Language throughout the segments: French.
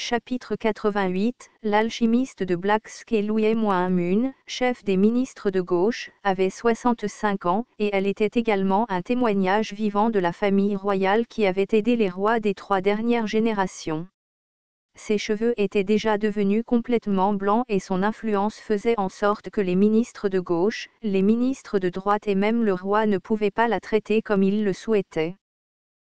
Chapitre 88 L'alchimiste de Black-Scale Louis-Moon, chef des ministres de gauche, avait 65 ans, et elle était également un témoignage vivant de la famille royale qui avait aidé les rois des 3 dernières générations. Ses cheveux étaient déjà devenus complètement blancs et son influence faisait en sorte que les ministres de gauche, les ministres de droite et même le roi ne pouvaient pas la traiter comme ils le souhaitaient.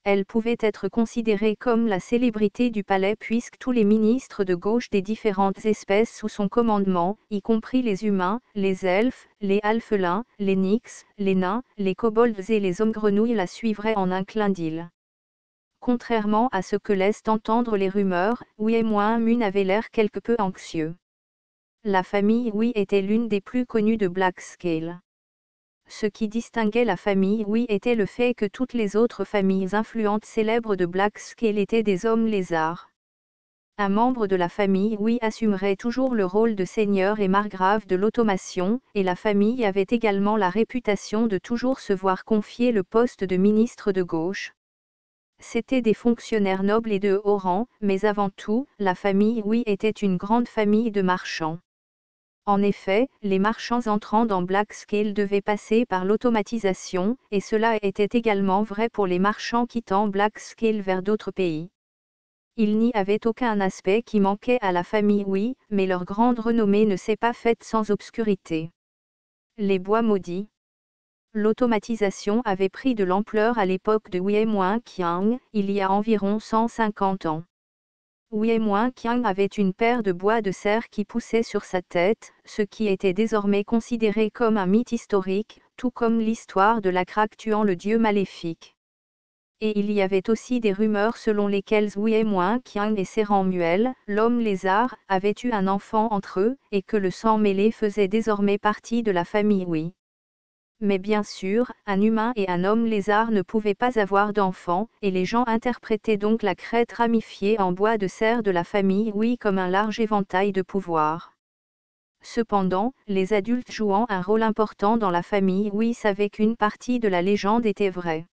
Elle pouvait être considérée comme la célébrité du palais puisque tous les ministres de gauche des différentes espèces sous son commandement, y compris les humains, les elfes, les alphelins, les nix, les nains, les kobolds et les hommes-grenouilles la suivraient en un clin d'œil. Contrairement à ce que laissent entendre les rumeurs, Louis-Moon avait l'air quelque peu anxieux. La famille Louis était l'une des plus connues de Black-Scale. Ce qui distinguait la famille Louis était le fait que toutes les autres familles influentes célèbres de Black-Scale étaient des hommes lézards. Un membre de la famille Louis assumerait toujours le rôle de seigneur et margrave de l'automation, et la famille avait également la réputation de toujours se voir confier le poste de ministre de gauche. C'étaient des fonctionnaires nobles et de haut rang, mais avant tout, la famille Louis était une grande famille de marchands. En effet, les marchands entrant dans Black-Scale devaient passer par l'automatisation, et cela était également vrai pour les marchands quittant Black-Scale vers d'autres pays. Il n'y avait aucun aspect qui manquait à la famille Louis, mais leur grande renommée ne s'est pas faite sans obscurité. Les bois maudits. L'automatisation avait pris de l'ampleur à l'époque de Louis-Moon, il y a environ 150 ans. Louis-Moon avait une paire de bois de cerf qui poussait sur sa tête, ce qui était désormais considéré comme un mythe historique, tout comme l'histoire de la Craque tuant le dieu maléfique. Et il y avait aussi des rumeurs selon lesquelles Louis-Moon et Séran-Muel, l'homme lézard, avaient eu un enfant entre eux, et que le sang mêlé faisait désormais partie de la famille Louis. Mais bien sûr, un humain et un homme lézard ne pouvaient pas avoir d'enfants, et les gens interprétaient donc la crête ramifiée en bois de cerf de la famille Louis comme un large éventail de pouvoir. Cependant, les adultes jouant un rôle important dans la famille Louis savaient qu'une partie de la légende était vraie.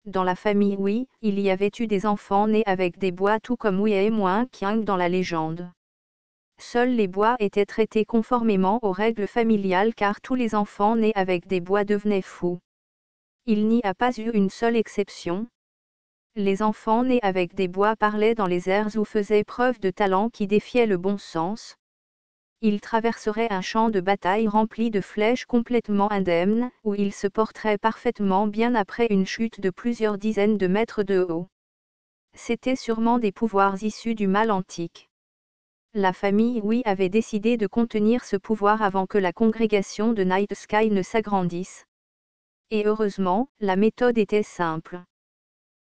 Dans la famille Louis, il y avait eu des enfants nés avec des bois tout comme Louis-Moon dans la légende. Seuls les bois étaient traités conformément aux règles familiales car tous les enfants nés avec des bois devenaient fous. Il n'y a pas eu une seule exception. Les enfants nés avec des bois parlaient dans les airs ou faisaient preuve de talent qui défiait le bon sens. Ils traverseraient un champ de bataille rempli de flèches complètement indemnes, où ils se porteraient parfaitement bien après une chute de plusieurs dizaines de mètres de haut. C'étaient sûrement des pouvoirs issus du mal antique. La famille Louis avait décidé de contenir ce pouvoir avant que la congrégation de Night Sky ne s'agrandisse. Et heureusement, la méthode était simple.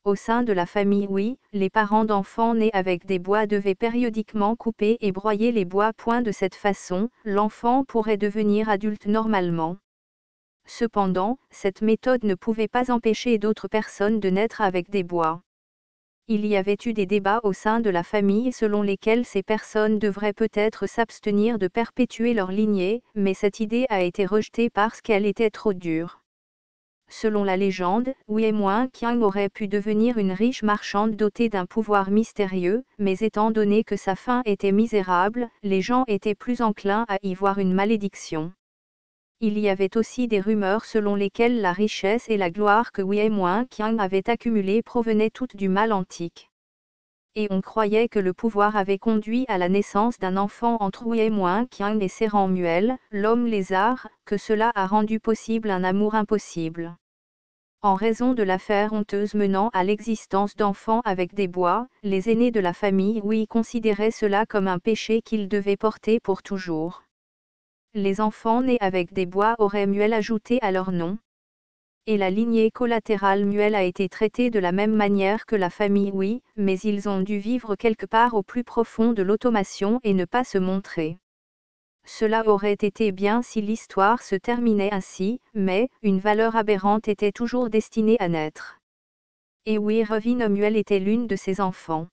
Au sein de la famille Louis, les parents d'enfants nés avec des bois devaient périodiquement couper et broyer les bois. De cette façon, l'enfant pourrait devenir adulte normalement. Cependant, cette méthode ne pouvait pas empêcher d'autres personnes de naître avec des bois. Il y avait eu des débats au sein de la famille selon lesquels ces personnes devraient peut-être s'abstenir de perpétuer leur lignée, mais cette idée a été rejetée parce qu'elle était trop dure. Selon la légende, Louis-Moon aurait pu devenir une riche marchande dotée d'un pouvoir mystérieux, mais étant donné que sa fin était misérable, les gens étaient plus enclins à y voir une malédiction. Il y avait aussi des rumeurs selon lesquelles la richesse et la gloire que Louis-Moon avait accumulées provenaient toutes du mal antique. Et on croyait que le pouvoir avait conduit à la naissance d'un enfant entre Louis-Moon et Séran-Muel, l'homme lézard, que cela a rendu possible un amour impossible. En raison de l'affaire honteuse menant à l'existence d'enfants avec des bois, les aînés de la famille Louis considéraient cela comme un péché qu'ils devaient porter pour toujours. Les enfants nés avec des bois auraient Muel ajouté à leur nom. Et la lignée collatérale Muel a été traitée de la même manière que la famille Louis, mais ils ont dû vivre quelque part au plus profond de l'automation et ne pas se montrer. Cela aurait été bien si l'histoire se terminait ainsi, mais une valeur aberrante était toujours destinée à naître. Et oui, Revine Muel était l'une de ses enfants.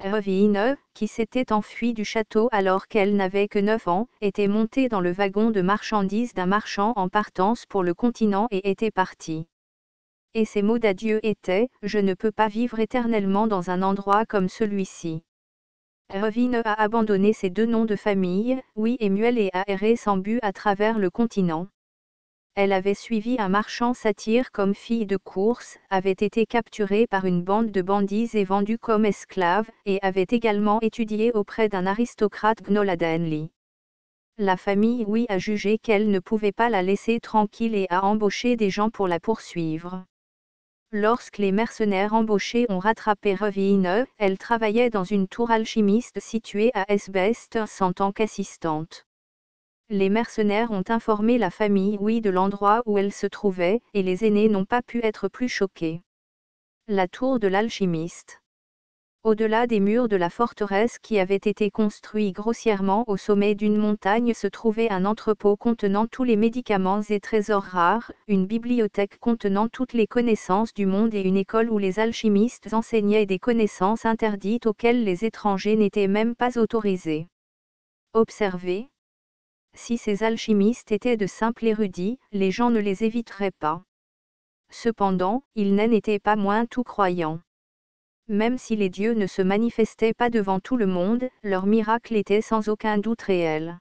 Revine, qui s'était enfuie du château alors qu'elle n'avait que 9 ans, était montée dans le wagon de marchandises d'un marchand en partance pour le continent et était partie. Et ses mots d'adieu étaient « Je ne peux pas vivre éternellement dans un endroit comme celui-ci. Revine a abandonné ses deux noms de famille, Oui et Muel, et a erré sans but à travers le continent. Elle avait suivi un marchand satyre comme fille de course, avait été capturée par une bande de bandits et vendue comme esclave, et avait également étudié auprès d'un aristocrate Gnoladanli. La famille Oui a jugé qu'elle ne pouvait pas la laisser tranquille et a embauché des gens pour la poursuivre. Lorsque les mercenaires embauchés ont rattrapé Revine, elle travaillait dans une tour alchimiste située à Esbest en tant qu'assistante. Les mercenaires ont informé la famille Oui de l'endroit où elle se trouvait, et les aînés n'ont pas pu être plus choqués. La tour de l'alchimiste. Au-delà des murs de la forteresse qui avait été construit grossièrement au sommet d'une montagne se trouvait un entrepôt contenant tous les médicaments et trésors rares, une bibliothèque contenant toutes les connaissances du monde et une école où les alchimistes enseignaient des connaissances interdites auxquelles les étrangers n'étaient même pas autorisés. Observez. Si ces alchimistes étaient de simples érudits, les gens ne les éviteraient pas. Cependant, ils n'en étaient pas moins tout croyants. Même si les dieux ne se manifestaient pas devant tout le monde, leur miracle était sans aucun doute réel.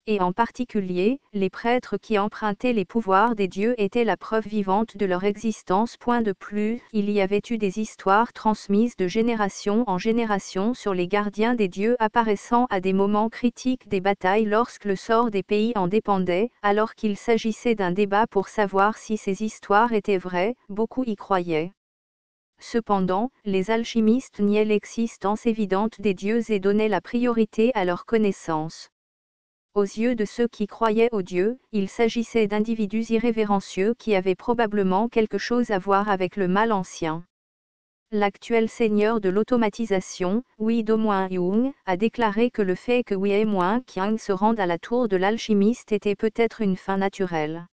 Et en particulier, les prêtres qui empruntaient les pouvoirs des dieux étaient la preuve vivante de leur existence. Point de plus, il y avait eu des histoires transmises de génération en génération sur les gardiens des dieux apparaissant à des moments critiques des batailles lorsque le sort des pays en dépendait, alors qu'il s'agissait d'un débat pour savoir si ces histoires étaient vraies, beaucoup y croyaient. Cependant, les alchimistes niaient l'existence évidente des dieux et donnaient la priorité à leur connaissance. Aux yeux de ceux qui croyaient aux dieux, il s'agissait d'individus irrévérencieux qui avaient probablement quelque chose à voir avec le mal ancien. L'actuel seigneur de l'automatisation, Wei Do-Yung, a déclaré que le fait que Wei Qiang se rende à la tour de l'alchimiste était peut-être une fin naturelle.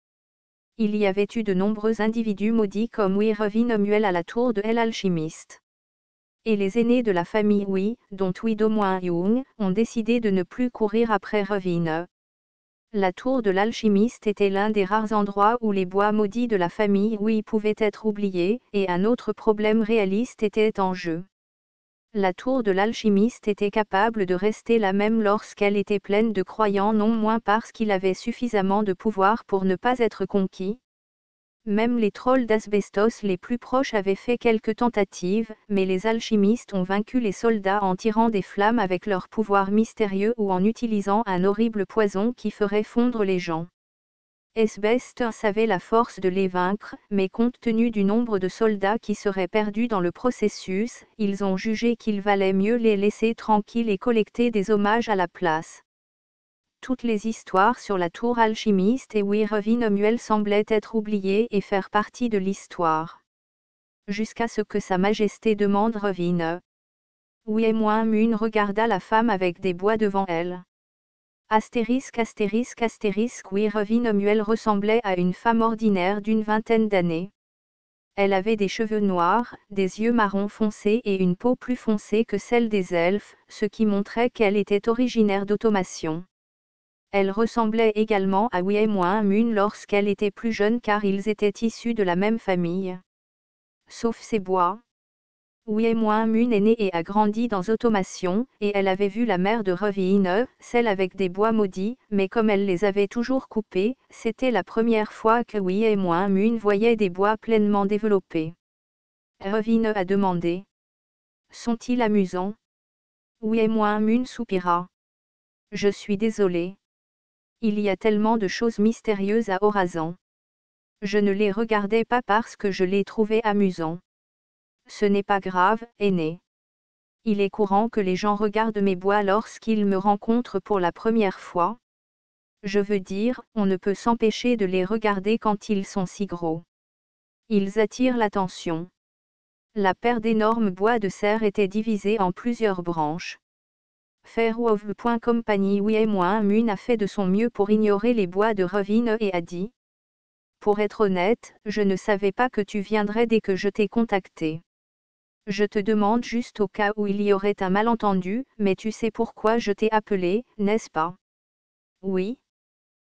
Il y avait eu de nombreux individus maudits comme Wei Revinemuel à la tour de l'alchimiste. Et les aînés de la famille Wei, dont Wei Do-Yung, ont décidé de ne plus courir après Revine. La tour de l'alchimiste était l'un des rares endroits où les bois maudits de la famille Wei pouvaient être oubliés, et un autre problème réaliste était en jeu. La tour de l'alchimiste était capable de rester la même lorsqu'elle était pleine de croyants, non moins parce qu'il avait suffisamment de pouvoir pour ne pas être conquis. Même les trolls d'Asbestos les plus proches avaient fait quelques tentatives, mais les alchimistes ont vaincu les soldats en tirant des flammes avec leur pouvoir mystérieux ou en utilisant un horrible poison qui ferait fondre les gens. Asbestos savait la force de les vaincre, mais compte tenu du nombre de soldats qui seraient perdus dans le processus, ils ont jugé qu'il valait mieux les laisser tranquilles et collecter des hommages à la place. Toutes les histoires sur la tour alchimiste et Wei Revinemuel semblaient être oubliées et faire partie de l'histoire. Jusqu'à ce que Sa Majesté demande Revine. Wei Mun regarda la femme avec des bois devant elle. Astérisque astérisque astérisque Wei Revinemuel ressemblait à une femme ordinaire d'une vingtaine d'années. Elle avait des cheveux noirs, des yeux marron foncé et une peau plus foncée que celle des elfes, ce qui montrait qu'elle était originaire d'Automation. Elle ressemblait également à Wei Mun lorsqu'elle était plus jeune car ils étaient issus de la même famille. Sauf ses bois. Wei Mun est née et a grandi dans Automation, et elle avait vu la mère de Revine, celle avec des bois maudits, mais comme elle les avait toujours coupés, c'était la première fois que Wei Mun voyait des bois pleinement développés. Revine a demandé. Sont-ils amusants? Wei Mun soupira. Je suis désolé. Il y a tellement de choses mystérieuses à Horazan. Je ne les regardais pas parce que je les trouvais amusants. Ce n'est pas grave, aîné. Il est courant que les gens regardent mes bois lorsqu'ils me rencontrent pour la première fois. Je veux dire, on ne peut s'empêcher de les regarder quand ils sont si gros. Ils attirent l'attention. La paire d'énormes bois de serre était divisée en plusieurs branches. Fairwolf.company Wei Mun a fait de son mieux pour ignorer les bois de Revine et a dit. Pour être honnête, je ne savais pas que tu viendrais dès que je t'ai contacté. Je te demande juste au cas où il y aurait un malentendu, mais tu sais pourquoi je t'ai appelé, n'est-ce pas? Oui.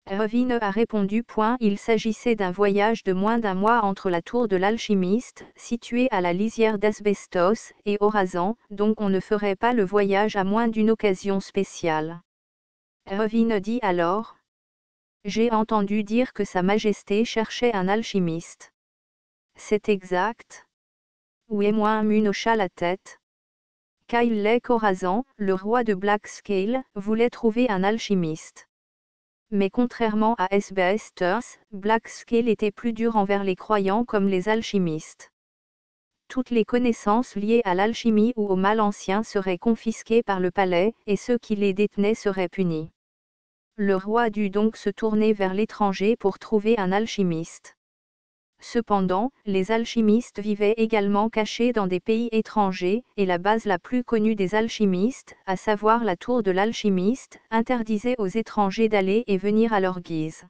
Revine a répondu. Il s'agissait d'un voyage de moins d'un mois entre la tour de l'alchimiste, située à la lisière d'Asbestos, et Orazan, donc on ne ferait pas le voyage à moins d'une occasion spéciale. Revine dit alors: j'ai entendu dire que Sa Majesté cherchait un alchimiste. C'est exact? Uemon hocha la tête. Kyle Lake Orazan, le roi de Blackscale, voulait trouver un alchimiste. Mais contrairement à Asbestos, Blackscale était plus dur envers les croyants comme les alchimistes. Toutes les connaissances liées à l'alchimie ou au mal ancien seraient confisquées par le palais, et ceux qui les détenaient seraient punis. Le roi dut donc se tourner vers l'étranger pour trouver un alchimiste. Cependant, les alchimistes vivaient également cachés dans des pays étrangers, et la base la plus connue des alchimistes, à savoir la tour de l'alchimiste, interdisait aux étrangers d'aller et venir à leur guise.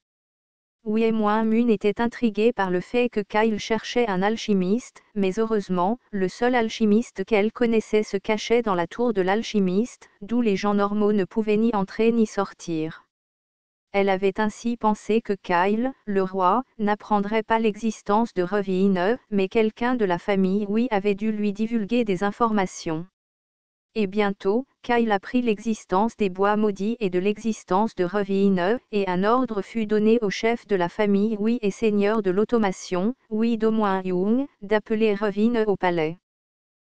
Uemon était intrigué par le fait que Kyle cherchait un alchimiste, mais heureusement, le seul alchimiste qu'elle connaissait se cachait dans la tour de l'alchimiste, d'où les gens normaux ne pouvaient ni entrer ni sortir. Elle avait ainsi pensé que Kyle, le roi, n'apprendrait pas l'existence de Revine, mais quelqu'un de la famille avait dû lui divulguer des informations. Et bientôt, Kyle apprit l'existence des bois maudits et de l'existence de Revine, et un ordre fut donné au chef de la famille et seigneur de l'automation, Domoin-Young, d'appeler Revine au palais.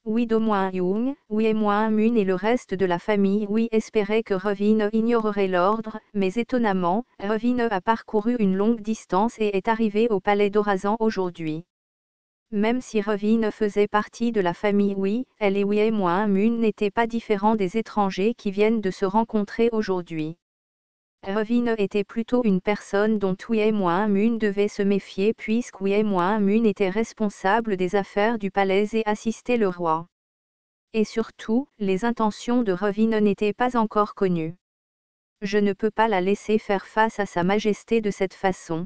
Domoin-Young, Uemon et le reste de la famille espéraient que Revine ignorerait l'ordre, mais étonnamment, Revine a parcouru une longue distance et est arrivé au palais d'Orazan aujourd'hui. Même si Revine faisait partie de la famille elle et Uemon n'étaient pas différents des étrangers qui viennent de se rencontrer aujourd'hui. Revine était plutôt une personne dont Uemon devait se méfier puisque Uemon était responsable des affaires du palais et assistait le roi. Et surtout, les intentions de Revine n'étaient pas encore connues. Je ne peux pas la laisser faire face à Sa Majesté de cette façon.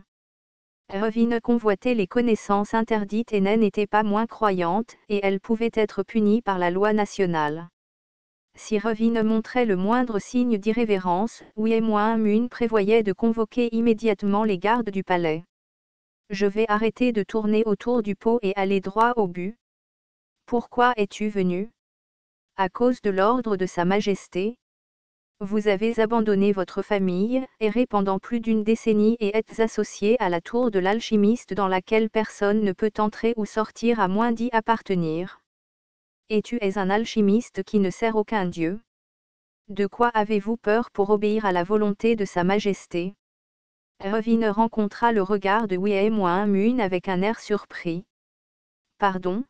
Revine convoitait les connaissances interdites et n'était pas moins croyante, et elle pouvait être punie par la loi nationale. Si Revine montrait le moindre signe d'irrévérence, Uemon prévoyait de convoquer immédiatement les gardes du palais. Je vais arrêter de tourner autour du pot et aller droit au but. Pourquoi es-tu venu? À cause de l'ordre de Sa Majesté. Vous avez abandonné votre famille, erré pendant plus d'une décennie et êtes associé à la tour de l'alchimiste dans laquelle personne ne peut entrer ou sortir à moins d'y appartenir. Et tu es un alchimiste qui ne sert aucun dieu. De quoi avez-vous peur pour obéir à la volonté de Sa Majesté? Revine rencontra le regard de Uemon avec un air surpris. Pardon?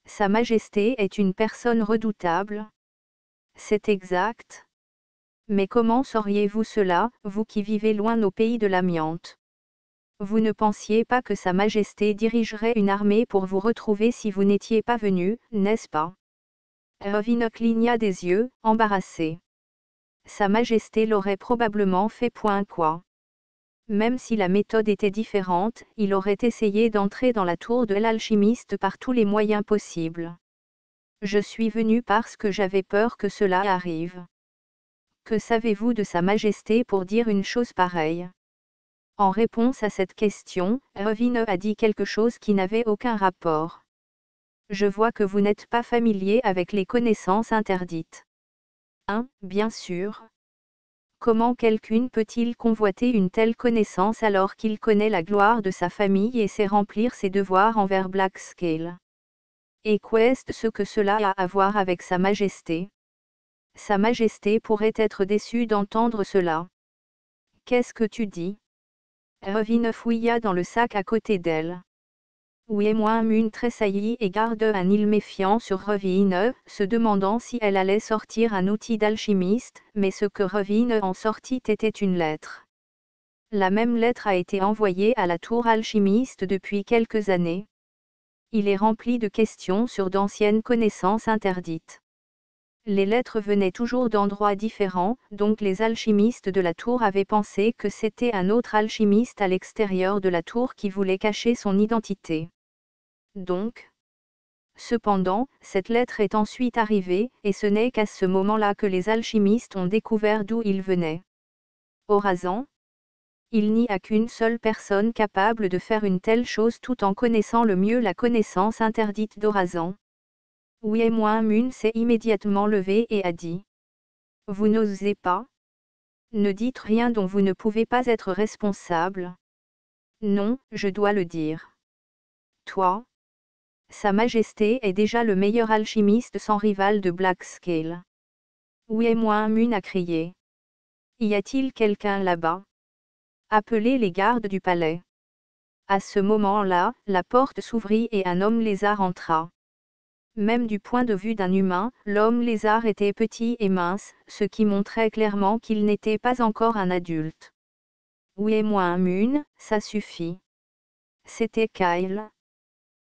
Sa Majesté est une personne redoutable. C'est exact. Mais comment sauriez-vous cela, vous qui vivez loin au pays de l'amiante? Vous ne pensiez pas que Sa Majesté dirigerait une armée pour vous retrouver si vous n'étiez pas venu, n'est-ce pas? Revine cligna des yeux, embarrassé. Sa Majesté l'aurait probablement fait. Quoi. Même si la méthode était différente, il aurait essayé d'entrer dans la tour de l'alchimiste par tous les moyens possibles. Je suis venu parce que j'avais peur que cela arrive. Que savez-vous de Sa Majesté pour dire une chose pareille? En réponse à cette question, Revine a dit quelque chose qui n'avait aucun rapport. Je vois que vous n'êtes pas familier avec les connaissances interdites. Bien sûr. Comment quelqu'un peut-il convoiter une telle connaissance alors qu'il connaît la gloire de sa famille et sait remplir ses devoirs envers Blackscale? Et qu'est-ce que cela a à voir avec Sa Majesté? Sa Majesté pourrait être déçue d'entendre cela. Qu'est-ce que tu dis? Revine fouilla dans le sac à côté d'elle. Uemon tressaillit et garde un île méfiant sur Revine, se demandant si elle allait sortir un outil d'alchimiste, mais ce que Revine en sortit était une lettre. La même lettre a été envoyée à la tour alchimiste depuis quelques années. Il est rempli de questions sur d'anciennes connaissances interdites. Les lettres venaient toujours d'endroits différents, donc les alchimistes de la tour avaient pensé que c'était un autre alchimiste à l'extérieur de la tour qui voulait cacher son identité. Donc, cependant, cette lettre est ensuite arrivée, et ce n'est qu'à ce moment-là que les alchimistes ont découvert d'où il venait. Orazan? Il n'y a qu'une seule personne capable de faire une telle chose tout en connaissant le mieux la connaissance interdite d'Orazan. Mun s'est immédiatement levé et a dit. Vous n'osez pas? Ne dites rien dont vous ne pouvez pas être responsable. Non, je dois le dire. Toi? Sa Majesté est déjà le meilleur alchimiste sans rival de Blackscale. Mun a crié. Y a-t-il quelqu'un là-bas? Appelez les gardes du palais. À ce moment-là, la porte s'ouvrit et un homme lézard entra. Même du point de vue d'un humain, l'homme lézard était petit et mince, ce qui montrait clairement qu'il n'était pas encore un adulte. Mun, ça suffit. C'était Kyle.